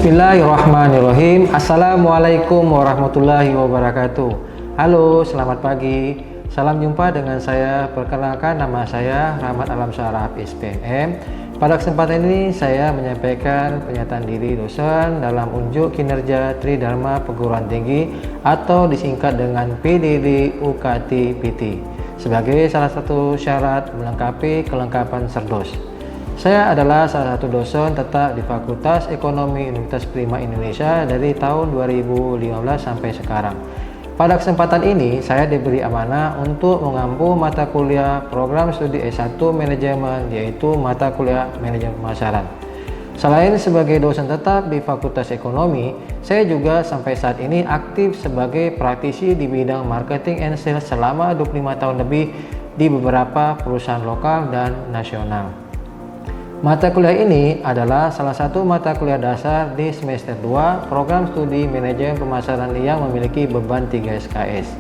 Bismillahirrahmanirrahim. Assalamualaikum warahmatullahi wabarakatuh. Halo, selamat pagi. Salam jumpa dengan saya. Perkenalkan, nama saya Rahmat Alam Syaraf, SPM. Pada kesempatan ini saya menyampaikan pernyataan diri dosen dalam unjuk kinerja Tridharma Perguruan Tinggi atau disingkat dengan PDD UKT PT sebagai salah satu syarat melengkapi kelengkapan Serdos. Saya adalah salah satu dosen tetap di Fakultas Ekonomi Universitas Prima Indonesia dari tahun 2015 sampai sekarang. Pada kesempatan ini, saya diberi amanah untuk mengampu mata kuliah program studi S1 Manajemen, yaitu mata kuliah Manajemen Pemasaran. Selain sebagai dosen tetap di Fakultas Ekonomi, saya juga sampai saat ini aktif sebagai praktisi di bidang marketing and sales selama 25 tahun lebih di beberapa perusahaan lokal dan nasional. Mata kuliah ini adalah salah satu mata kuliah dasar di semester 2 program studi manajemen pemasaran yang memiliki beban 3 SKS.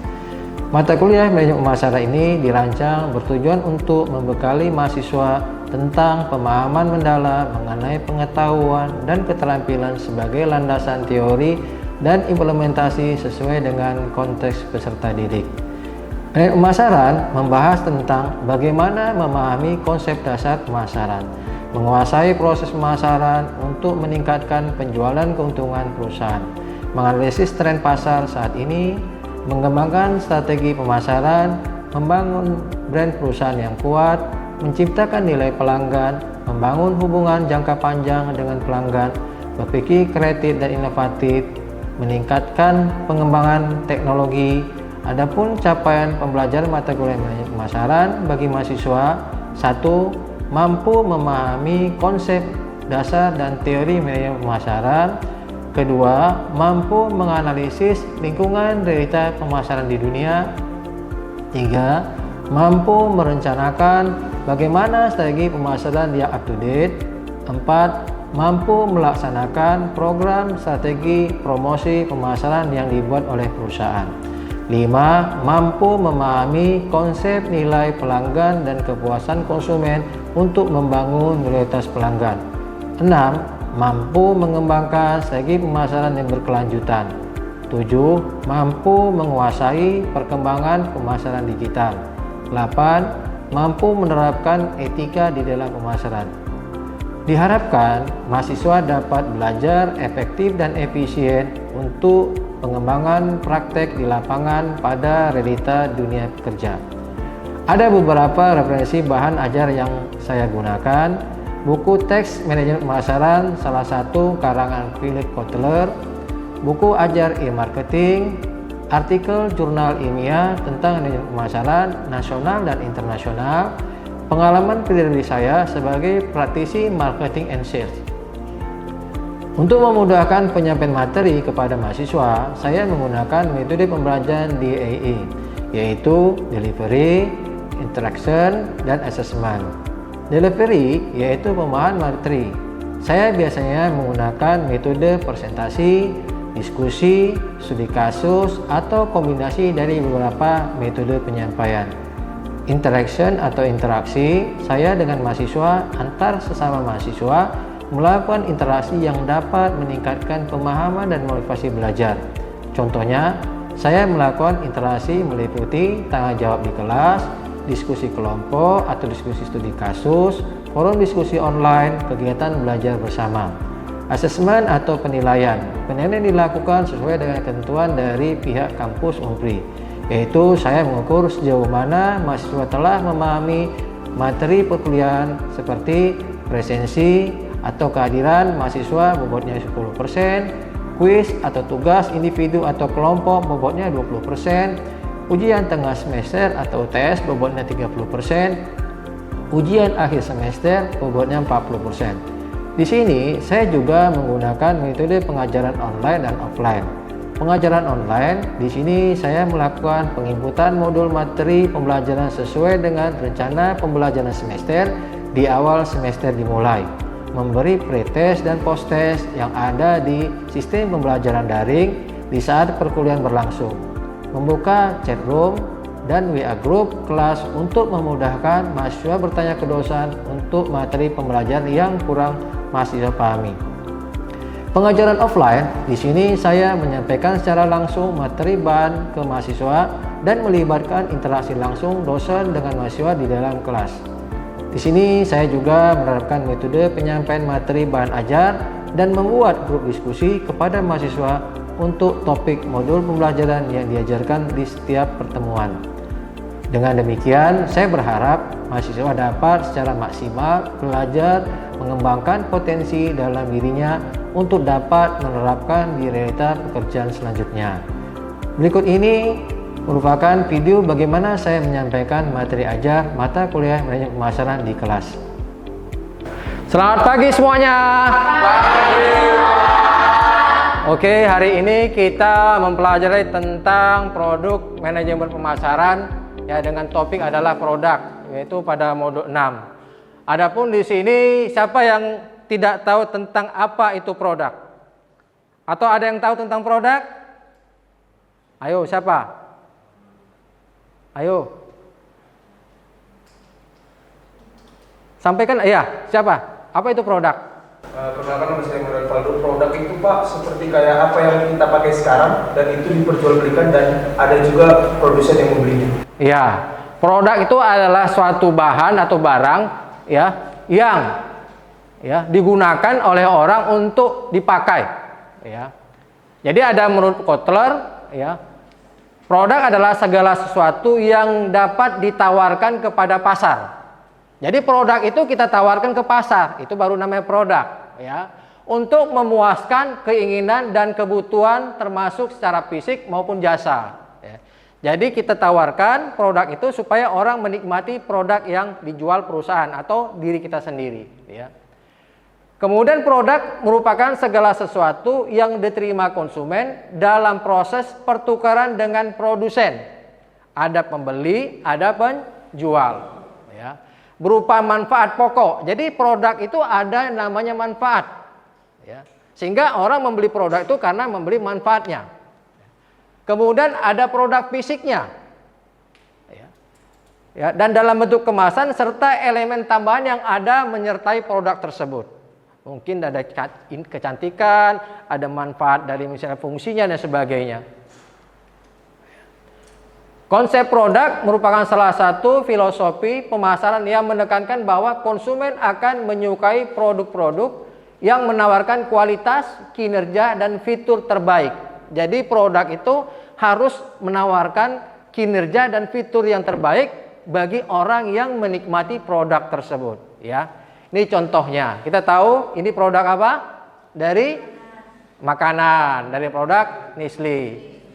Mata kuliah manajemen pemasaran ini dirancang bertujuan untuk membekali mahasiswa tentang pemahaman mendalam mengenai pengetahuan dan keterampilan sebagai landasan teori dan implementasi sesuai dengan konteks peserta didik. Manajemen pemasaran membahas tentang bagaimana memahami konsep dasar pemasaran, menguasai proses pemasaran untuk meningkatkan penjualan keuntungan perusahaan, menganalisis tren pasar saat ini, mengembangkan strategi pemasaran, membangun brand perusahaan yang kuat, menciptakan nilai pelanggan, membangun hubungan jangka panjang dengan pelanggan, berpikir kreatif dan inovatif, meningkatkan pengembangan teknologi. Adapun capaian pembelajaran mata kuliah manajemen pemasaran bagi mahasiswa: 1. Mampu memahami konsep dasar dan teori manajemen pemasaran. 2. Mampu menganalisis lingkungan realita pemasaran di dunia. 3. Mampu merencanakan bagaimana strategi pemasaran yang up to date. 4. Mampu melaksanakan program strategi promosi pemasaran yang dibuat oleh perusahaan. 5. Mampu memahami konsep nilai pelanggan dan kepuasan konsumen untuk membangun loyalitas pelanggan. 6. Mampu mengembangkan strategi pemasaran yang berkelanjutan. 7. Mampu menguasai perkembangan pemasaran digital. 8. Mampu menerapkan etika di dalam pemasaran. Diharapkan mahasiswa dapat belajar efektif dan efisien untuk pengembangan praktek di lapangan pada realita dunia kerja. Ada beberapa referensi bahan ajar yang saya gunakan: buku teks manajemen pemasaran salah satu karangan Philip Kotler, buku ajar e-marketing, artikel jurnal ilmiah tentang manajemen pemasaran nasional dan internasional, pengalaman pribadi saya sebagai praktisi marketing and sales. Untuk memudahkan penyampaian materi kepada mahasiswa, saya menggunakan metode pembelajaran DAE, yaitu Delivery, Interaction, dan Assessment. Delivery yaitu pemahaman materi. Saya biasanya menggunakan metode presentasi, diskusi, studi kasus, atau kombinasi dari beberapa metode penyampaian. Interaction atau interaksi, saya dengan mahasiswa antar sesama mahasiswa melakukan interaksi yang dapat meningkatkan pemahaman dan motivasi belajar. Contohnya, saya melakukan interaksi meliputi tanya jawab di kelas, diskusi kelompok atau diskusi studi kasus, forum diskusi online, kegiatan belajar bersama. Asesmen atau penilaian. Penilaian dilakukan sesuai dengan ketentuan dari pihak kampus Unpri, yaitu saya mengukur sejauh mana mahasiswa telah memahami materi perkuliahan seperti presensi atau kehadiran mahasiswa bobotnya 10%, kuis atau tugas individu atau kelompok bobotnya 20%, ujian tengah semester atau UTS bobotnya 30%, ujian akhir semester bobotnya 40%. Di sini saya juga menggunakan metode pengajaran online dan offline. Pengajaran online, di sini saya melakukan penginputan modul materi pembelajaran sesuai dengan rencana pembelajaran semester di awal semester dimulai, memberi pretest dan post-test yang ada di sistem pembelajaran daring di saat perkuliahan berlangsung, membuka chat room dan WA group kelas untuk memudahkan mahasiswa bertanya ke dosen untuk materi pembelajaran yang kurang mahasiswa pahami. Pengajaran offline, di sini saya menyampaikan secara langsung materi bahan ke mahasiswa dan melibatkan interaksi langsung dosen dengan mahasiswa di dalam kelas. Di sini saya juga menerapkan metode penyampaian materi bahan ajar dan membuat grup diskusi kepada mahasiswa untuk topik modul pembelajaran yang diajarkan di setiap pertemuan. Dengan demikian, saya berharap mahasiswa dapat secara maksimal belajar mengembangkan potensi dalam dirinya untuk dapat menerapkan di realita pekerjaan selanjutnya. Berikut ini merupakan video bagaimana saya menyampaikan materi ajar mata kuliah manajemen pemasaran di kelas. Selamat pagi semuanya. Oke, hari ini kita mempelajari tentang produk manajemen pemasaran ya, dengan topik adalah produk, yaitu pada modul 6. Adapun di sini siapa yang tidak tahu tentang apa itu produk? Atau ada yang tahu tentang produk? Ayo, siapa? Ayo. Sampaikan, iya, siapa? Apa itu produk? Perkenalkan nama saya Muhammad Faldo. Produk itu Pak seperti kayak apa yang kita pakai sekarang dan itu diperjualbelikan dan ada juga produsen yang membelinya. Iya, produk itu adalah suatu bahan atau barang ya yang digunakan oleh orang untuk dipakai ya. Jadi ada menurut Kotler ya, produk adalah segala sesuatu yang dapat ditawarkan kepada pasar. Jadi produk itu kita tawarkan ke pasar, itu baru namanya produk ya, untuk memuaskan keinginan dan kebutuhan termasuk secara fisik maupun jasa ya. Jadi kita tawarkan produk itu supaya orang menikmati produk yang dijual perusahaan atau diri kita sendiri ya. Kemudian produk merupakan segala sesuatu yang diterima konsumen dalam proses pertukaran dengan produsen. Ada pembeli, ada penjual ya. Berupa manfaat pokok. Jadi produk itu ada namanya manfaat ya. Sehingga orang membeli produk itu karena membeli manfaatnya. Kemudian ada produk fisiknya ya, dan dalam bentuk kemasan serta elemen tambahan yang ada menyertai produk tersebut. Mungkin ada kecantikan, ada manfaat dari misalnya fungsinya dan sebagainya. Konsep produk merupakan salah satu filosofi pemasaran yang menekankan bahwa konsumen akan menyukai produk-produk yang menawarkan kualitas, kinerja, dan fitur terbaik. Jadi produk itu harus menawarkan kinerja dan fitur yang terbaik bagi orang yang menikmati produk tersebut ya. Ini contohnya, kita tahu ini produk apa? Dari makanan, dari produk Nestle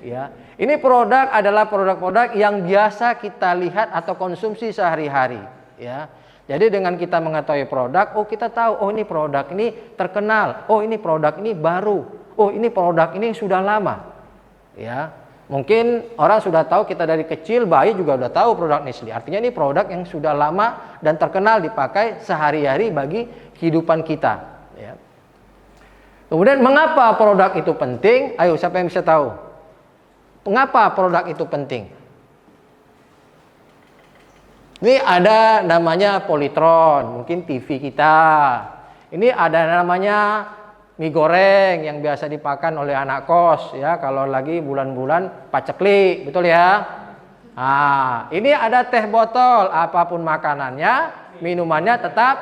ya. Ini produk adalah produk-produk yang biasa kita lihat atau konsumsi sehari-hari ya. Jadi dengan kita mengetahui produk, oh kita tahu, oh ini produk ini terkenal, oh ini produk ini baru, oh ini produk ini sudah lama ya. Mungkin orang sudah tahu, kita dari kecil bayi juga sudah tahu produk Nestle. Artinya ini produk yang sudah lama dan terkenal dipakai sehari-hari bagi kehidupan kita ya. Kemudian mengapa produk itu penting? Ayo, siapa yang bisa tahu? Mengapa produk itu penting? Ini ada namanya Polytron, mungkin TV kita. Ini ada namanya mie goreng yang biasa dipakan oleh anak kos ya, kalau lagi bulan-bulan paceklik, betul ya. Nah, ini ada teh botol, apapun makanannya, minumannya tetap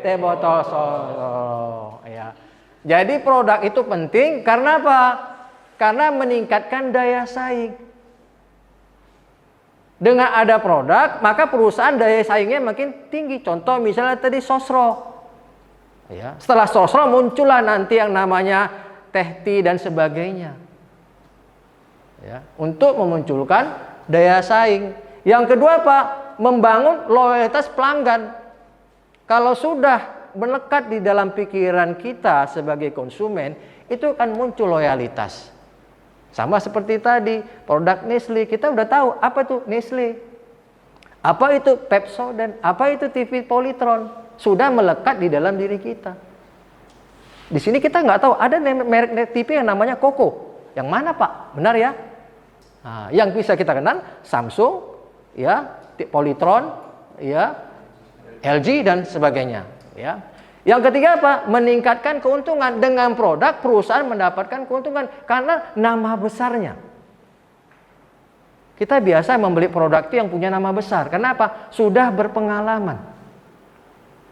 teh botol ya. Jadi produk itu penting karena apa? Karena meningkatkan daya saing. Dengan ada produk, maka perusahaan daya saingnya makin tinggi. Contoh misalnya tadi Sosro. Ya, setelah Sosro muncullah nanti yang namanya Teh Tea dan sebagainya. Ya, untuk memunculkan daya saing. Yang kedua Pak, membangun loyalitas pelanggan. Kalau sudah melekat di dalam pikiran kita sebagai konsumen, itu akan muncul loyalitas. Sama seperti tadi, produk Nestle, kita udah tahu apa itu Nestle. Apa itu Pepsodent, apa itu TV Polytron. Sudah melekat di dalam diri kita. Di sini kita nggak tahu ada merek TV yang namanya Koko. Yang mana Pak? Benar ya? Nah, yang bisa kita kenal Samsung, ya, Polytron, ya, LG dan sebagainya. Ya, Yang ketiga apa? Meningkatkan keuntungan. Dengan produk perusahaan mendapatkan keuntungan karena nama besarnya. Kita biasa membeli produk itu yang punya nama besar. Kenapa? Sudah berpengalaman.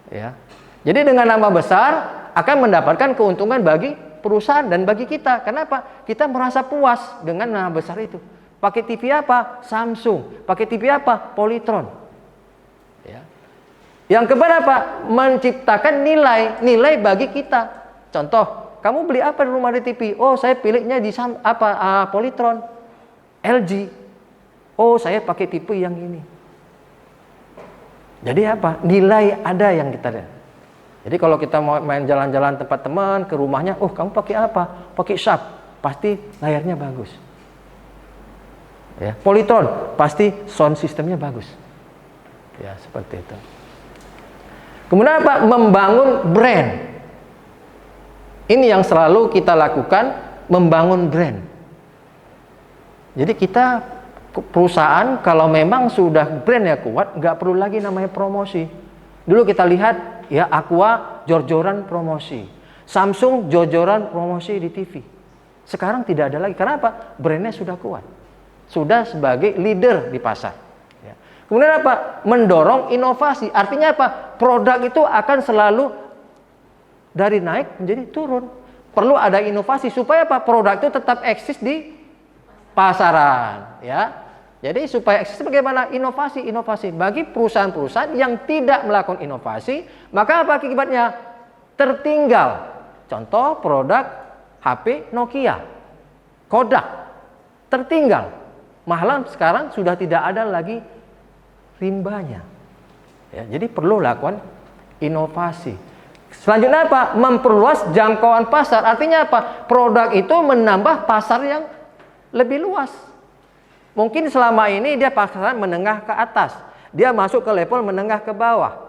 Ya. Jadi dengan nama besar akan mendapatkan keuntungan bagi perusahaan dan bagi kita. Kenapa? Kita merasa puas dengan nama besar itu. Pakai TV apa? Samsung. Pakai TV apa? Polytron. Ya. Yang keempat apa? Menciptakan nilai bagi kita. Contoh, kamu beli apa di rumah di TV? Oh, saya pilihnya di Polytron, LG. Oh, saya pakai tipe yang ini. Jadi apa? Nilai ada yang kita lihat. Jadi kalau kita mau main jalan-jalan tempat teman ke rumahnya, oh kamu pakai apa? Pakai Sharp, pasti layarnya bagus. Ya, Polytron, pasti sound sistemnya bagus. Ya, seperti itu. Kemudian apa? Membangun brand. Ini yang selalu kita lakukan, membangun brand. Jadi kita perusahaan kalau memang sudah brandnya kuat, nggak perlu lagi namanya promosi. Dulu kita lihat ya, Aqua jor-joran promosi, Samsung jor-joran promosi di TV. Sekarang tidak ada lagi. Kenapa? Brandnya sudah kuat, sudah sebagai leader di pasar. Ya. Kemudian apa? Mendorong inovasi. Artinya apa? Produk itu akan selalu dari naik menjadi turun. Perlu ada inovasi supaya apa? Produk itu tetap eksis di pasaran, ya. Jadi supaya eksis bagaimana? Inovasi bagi perusahaan-perusahaan yang tidak melakukan inovasi, maka apa akibatnya? Tertinggal. Contoh produk HP Nokia, Kodak, tertinggal. Malah sekarang sudah tidak ada lagi rimbanya. Ya, jadi perlu lakukan inovasi. Selanjutnya apa? Memperluas jangkauan pasar. Artinya apa? Produk itu menambah pasar yang lebih luas. Mungkin selama ini dia pasaran menengah ke atas. Dia masuk ke level menengah ke bawah.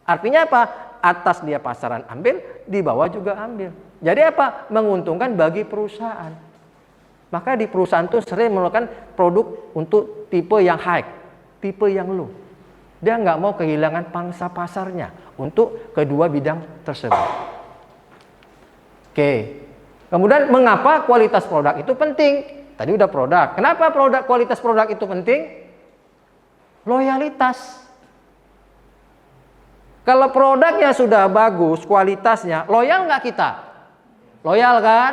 Artinya apa? Atas dia pasaran ambil, di bawah juga ambil. Jadi apa? Menguntungkan bagi perusahaan. Maka di perusahaan itu sering melakukan produk untuk tipe yang high, tipe yang low. Dia nggak mau kehilangan pangsa pasarnya untuk kedua bidang tersebut. Oke. Kemudian mengapa kualitas produk itu penting? Tadi udah produk. Kenapa kualitas produk itu penting? Loyalitas. Kalau produknya sudah bagus, kualitasnya, loyal nggak kita? Loyal kan?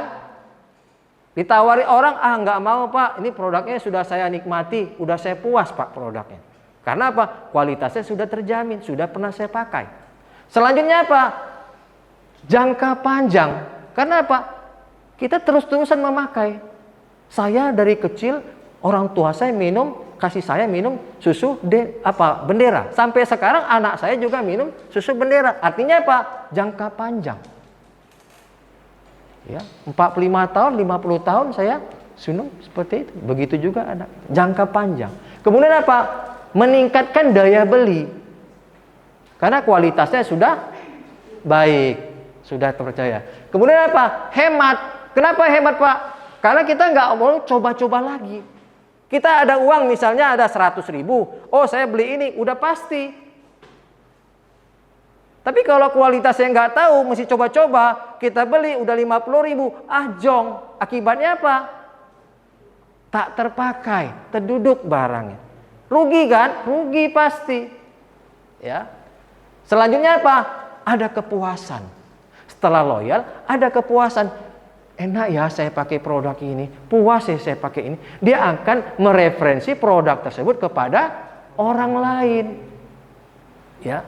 Ditawari orang, nggak mau pak, ini produknya sudah saya nikmati, udah saya puas pak produknya. Karena apa? Kualitasnya sudah terjamin, sudah pernah saya pakai. Selanjutnya apa? Jangka panjang. Karena apa? Kita terus-terusan memakai. Saya dari kecil orang tua saya kasih saya minum susu bendera. Sampai sekarang anak saya juga minum susu bendera. Artinya apa? Jangka panjang. Ya, 45 tahun, 50 tahun saya minum seperti itu. Begitu juga anak. Jangka panjang. Kemudian apa? Meningkatkan daya beli. Karena kualitasnya sudah baik, sudah terpercaya. Kemudian apa? Hemat. Kenapa hemat, Pak? Karena kita nggak mau coba-coba lagi. Kita ada uang misalnya ada 100.000. Oh saya beli ini, udah pasti. Tapi kalau kualitasnya nggak tahu, mesti coba-coba. Kita beli udah 50.000, jong. Akibatnya apa? Tak terpakai, terduduk barangnya. Rugi kan? Rugi pasti. Ya. Selanjutnya apa? Ada kepuasan. Setelah loyal, ada kepuasan. Enak ya saya pakai produk ini, puas ya saya pakai ini. Dia akan mereferensi produk tersebut kepada orang lain. Ya.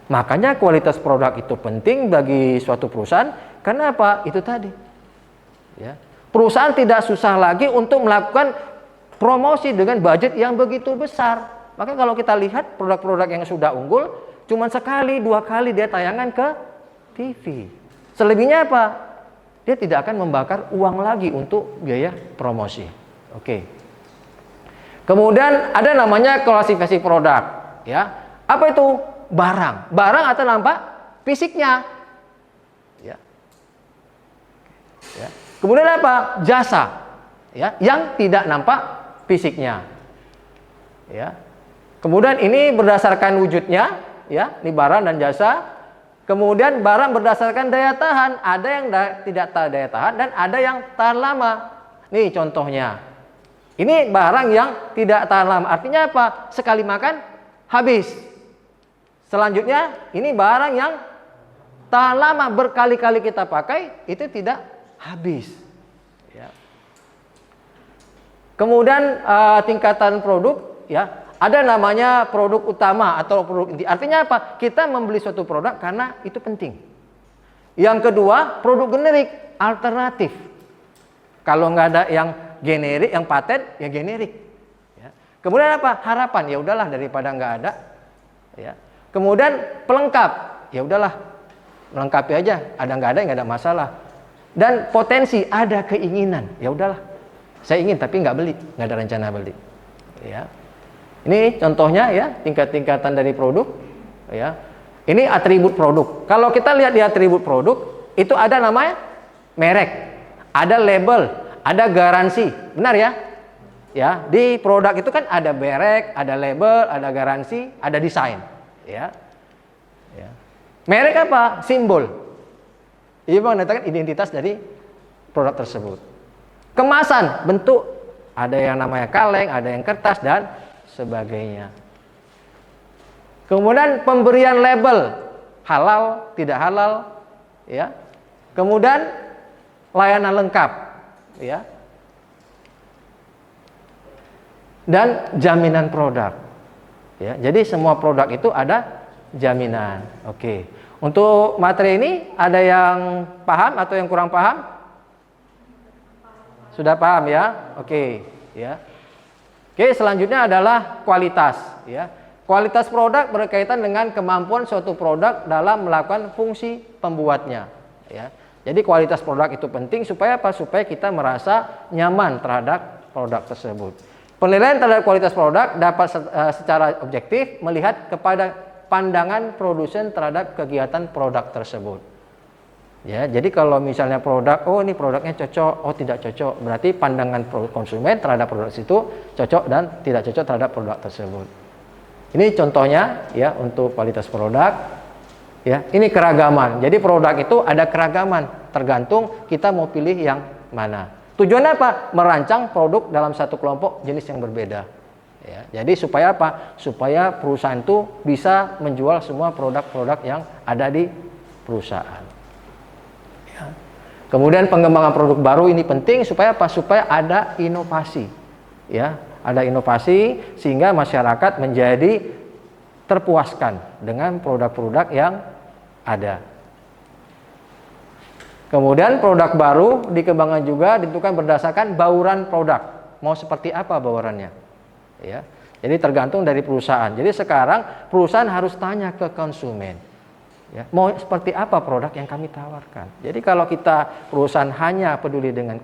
Makanya kualitas produk itu penting bagi suatu perusahaan. Karena apa? Itu tadi. Ya. Perusahaan tidak susah lagi untuk melakukan promosi dengan budget yang begitu besar. Maka kalau kita lihat produk-produk yang sudah unggul, cuma sekali, 2 kali dia tayangan ke TV. Selebihnya apa? Dia tidak akan membakar uang lagi untuk biaya promosi. Oke. Kemudian ada namanya klasifikasi produk. Ya. Apa itu? Barang. Barang atau nampak fisiknya. Ya. Ya. Kemudian apa? Jasa. Ya. Yang tidak nampak fisiknya. Ya. Kemudian ini berdasarkan wujudnya. Ya. Ini barang dan jasa. Kemudian barang berdasarkan daya tahan, ada yang tidak daya tahan dan ada yang tahan lama. Nih contohnya. Ini barang yang tidak tahan lama. Artinya apa? Sekali makan habis. Selanjutnya ini barang yang tahan lama, berkali-kali kita pakai itu tidak habis. Ya. Kemudian tingkatan produk, ya. Ada namanya produk utama atau produk inti. Artinya apa? Kita membeli suatu produk karena itu penting. Yang kedua, produk generik, alternatif. Kalau nggak ada yang generik, yang paten, ya generik. Ya. Kemudian apa? Harapan. Ya udahlah daripada nggak ada. Ya. Kemudian pelengkap. Ya udahlah, melengkapi aja. Ada nggak ada, nggak ada masalah. Dan potensi, ada keinginan. Ya udahlah, saya ingin tapi nggak beli, nggak ada rencana beli. Ya. Ini contohnya ya, tingkat-tingkatan dari produk ya. Ini atribut produk. Kalau kita lihat di atribut produk, itu ada namanya merek, ada label, ada garansi. Benar ya? Ya, di produk itu kan ada merek, ada label, ada garansi, ada desain, ya. Ya. Merek apa? Simbol. Ini menandakan identitas dari produk tersebut. Kemasan, bentuk, ada yang namanya kaleng, ada yang kertas dan sebagainya. Kemudian pemberian label halal, tidak halal, ya. Kemudian layanan lengkap, ya. Dan jaminan produk. Ya, jadi semua produk itu ada jaminan. Oke. Untuk materi ini ada yang paham atau yang kurang paham? Sudah paham ya? Oke, ya. Oke, selanjutnya adalah kualitas, ya. Kualitas produk berkaitan dengan kemampuan suatu produk dalam melakukan fungsi pembuatnya, ya. Jadi kualitas produk itu penting supaya apa? Supaya kita merasa nyaman terhadap produk tersebut. Penilaian terhadap kualitas produk dapat secara objektif melihat kepada pandangan produsen terhadap kegiatan produk tersebut. Ya, jadi kalau misalnya produk, oh ini produknya cocok, oh tidak cocok, berarti pandangan konsumen terhadap produk itu cocok dan tidak cocok terhadap produk tersebut. Ini contohnya ya untuk kualitas produk. Ya, ini keragaman. Jadi produk itu ada keragaman, tergantung kita mau pilih yang mana. Tujuannya apa? Merancang produk dalam satu kelompok jenis yang berbeda. Ya, jadi supaya apa? Supaya perusahaan itu bisa menjual semua produk-produk yang ada di perusahaan. Kemudian pengembangan produk baru ini penting supaya apa? Supaya ada inovasi. Ya, ada inovasi sehingga masyarakat menjadi terpuaskan dengan produk-produk yang ada. Kemudian produk baru dikembangkan juga ditentukan berdasarkan bauran produk. Mau seperti apa baurannya? Ya. Jadi tergantung dari perusahaan. Jadi sekarang perusahaan harus tanya ke konsumen. Ya, mau seperti apa produk yang kami tawarkan. Jadi kalau kita perusahaan hanya peduli dengan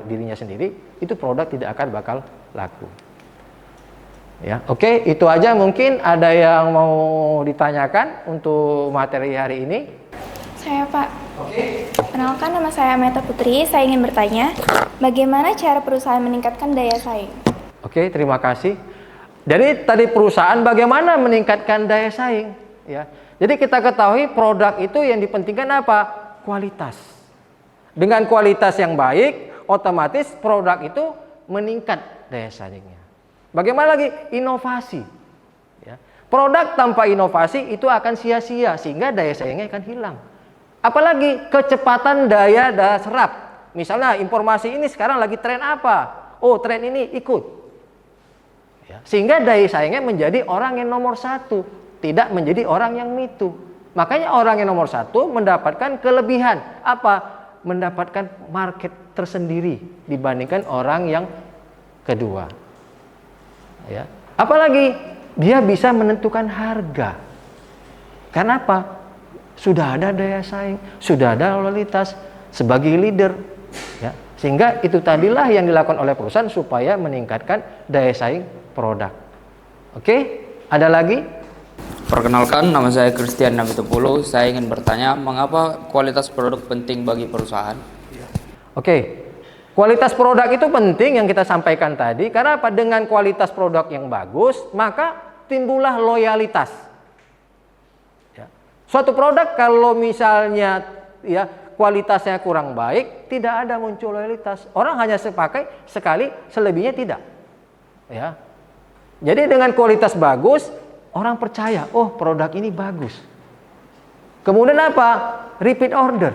dirinya sendiri, itu produk tidak akan bakal laku. Ya, oke, itu aja mungkin ada yang mau ditanyakan untuk materi hari ini. Saya Pak. Oke. Kenalkan, nama saya Meta Putri. Saya ingin bertanya, bagaimana cara perusahaan meningkatkan daya saing? Oke, terima kasih. Jadi tadi perusahaan bagaimana meningkatkan daya saing, ya. Jadi kita ketahui produk itu yang dipentingkan apa? Kualitas. Dengan kualitas yang baik, otomatis produk itu meningkat daya saingnya. Bagaimana lagi? Inovasi. Ya. Produk tanpa inovasi itu akan sia-sia sehingga daya saingnya akan hilang. Apalagi kecepatan daya serap. Misalnya informasi ini sekarang lagi tren apa? Oh, tren ini ikut. Ya. Sehingga daya saingnya menjadi orang yang nomor satu. Tidak menjadi orang yang mitu. Makanya orang yang nomor satu mendapatkan kelebihan. Apa? Mendapatkan market tersendiri dibandingkan orang yang kedua. Ya. Apalagi dia bisa menentukan harga. Karena apa? Sudah ada daya saing, sudah ada loyalitas sebagai leader. Ya. Sehingga itu tadilah yang dilakukan oleh perusahaan supaya meningkatkan daya saing produk. Oke? Ada lagi? Perkenalkan, nama saya Christian Nabitopulu. Saya ingin bertanya, mengapa kualitas produk penting bagi perusahaan? Oke, kualitas produk itu penting yang kita sampaikan tadi. Karena apa? Dengan kualitas produk yang bagus, maka timbullah loyalitas. Ya. Suatu produk kalau misalnya ya kualitasnya kurang baik, tidak ada muncul loyalitas. Orang hanya pakai sekali, selebihnya tidak. Ya. Jadi dengan kualitas bagus, orang percaya, oh produk ini bagus. Kemudian apa? Repeat order.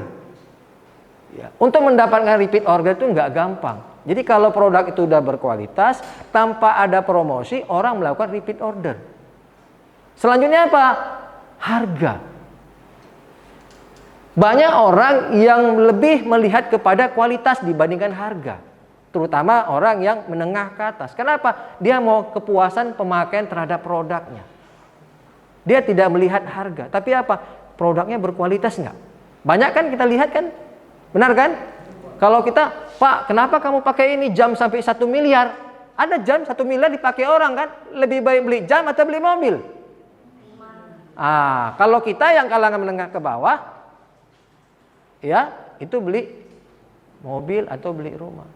Ya. Untuk mendapatkan repeat order itu nggak gampang. Jadi kalau produk itu udah berkualitas, tanpa ada promosi, orang melakukan repeat order. Selanjutnya apa? Harga. Banyak orang yang lebih melihat kepada kualitas dibandingkan harga. Terutama orang yang menengah ke atas. Kenapa? Dia mau kepuasan pemakaian terhadap produknya. Dia tidak melihat harga. Tapi apa? Produknya berkualitas nggak? Banyak kan kita lihat kan? Benar kan? Kalau kita, Pak, kenapa kamu pakai ini jam sampai 1 miliar? Ada jam 1 miliar dipakai orang kan? Lebih baik beli jam atau beli mobil? Kalau kita yang kalangan menengah ke bawah, ya itu beli mobil atau beli rumah.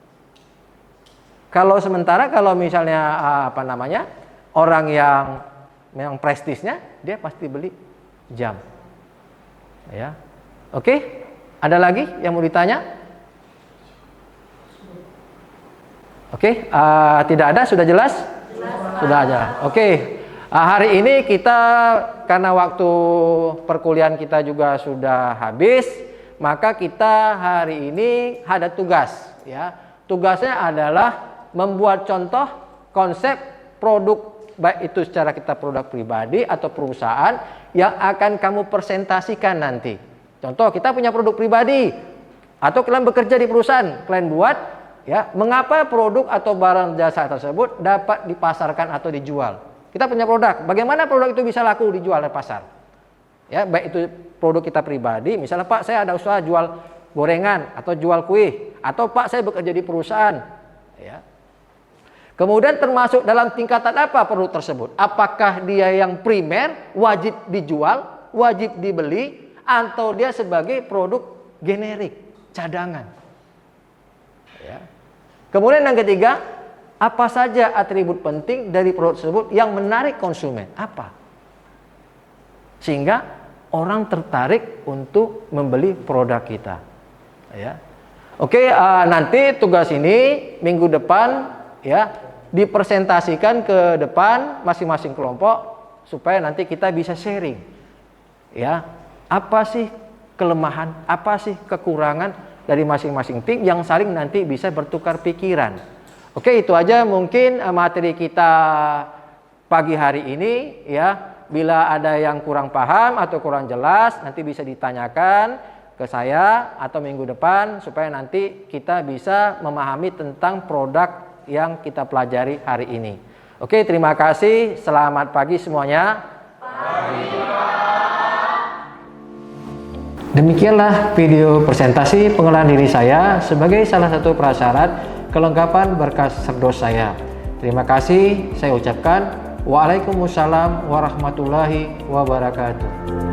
Kalau sementara kalau misalnya orang yang prestisnya, dia pasti beli jam. Ya, oke. Ada lagi yang mau ditanya? Oke, tidak ada, sudah jelas? Sudah aja. Oke. Hari ini kita karena waktu perkuliahan kita juga sudah habis, maka kita hari ini ada tugas. Ya, tugasnya adalah membuat contoh konsep produk, baik itu secara kita produk pribadi atau perusahaan yang akan kamu presentasikan nanti. Contoh, kita punya produk pribadi atau kalian bekerja di perusahaan, kalian buat ya, mengapa produk atau barang jasa tersebut dapat dipasarkan atau dijual. Kita punya produk, bagaimana produk itu bisa laku dijual di pasar. Ya, baik itu produk kita pribadi, misalnya Pak saya ada usaha jual gorengan atau jual kue, atau Pak saya bekerja di perusahaan. Ya. Kemudian termasuk dalam tingkatan apa produk tersebut? Apakah dia yang primer, wajib dijual, wajib dibeli, atau dia sebagai produk generik, cadangan. Ya. Kemudian yang ketiga, apa saja atribut penting dari produk tersebut yang menarik konsumen? Apa? Sehingga orang tertarik untuk membeli produk kita. Ya. Oke, nanti tugas ini minggu depan ya dipresentasikan ke depan masing-masing kelompok supaya nanti kita bisa sharing. Ya, apa sih kelemahan, apa sih kekurangan dari masing-masing tim yang saling nanti bisa bertukar pikiran. Oke, itu aja mungkin materi kita pagi hari ini ya. Bila ada yang kurang paham atau kurang jelas, nanti bisa ditanyakan ke saya atau minggu depan supaya nanti kita bisa memahami tentang produk yang kita pelajari hari ini. Oke, terima kasih. Selamat pagi semuanya. Demikianlah video presentasi pengenalan diri saya sebagai salah satu prasyarat kelengkapan berkas serdos saya. Terima kasih saya ucapkan. Waalaikumsalam warahmatullahi wabarakatuh.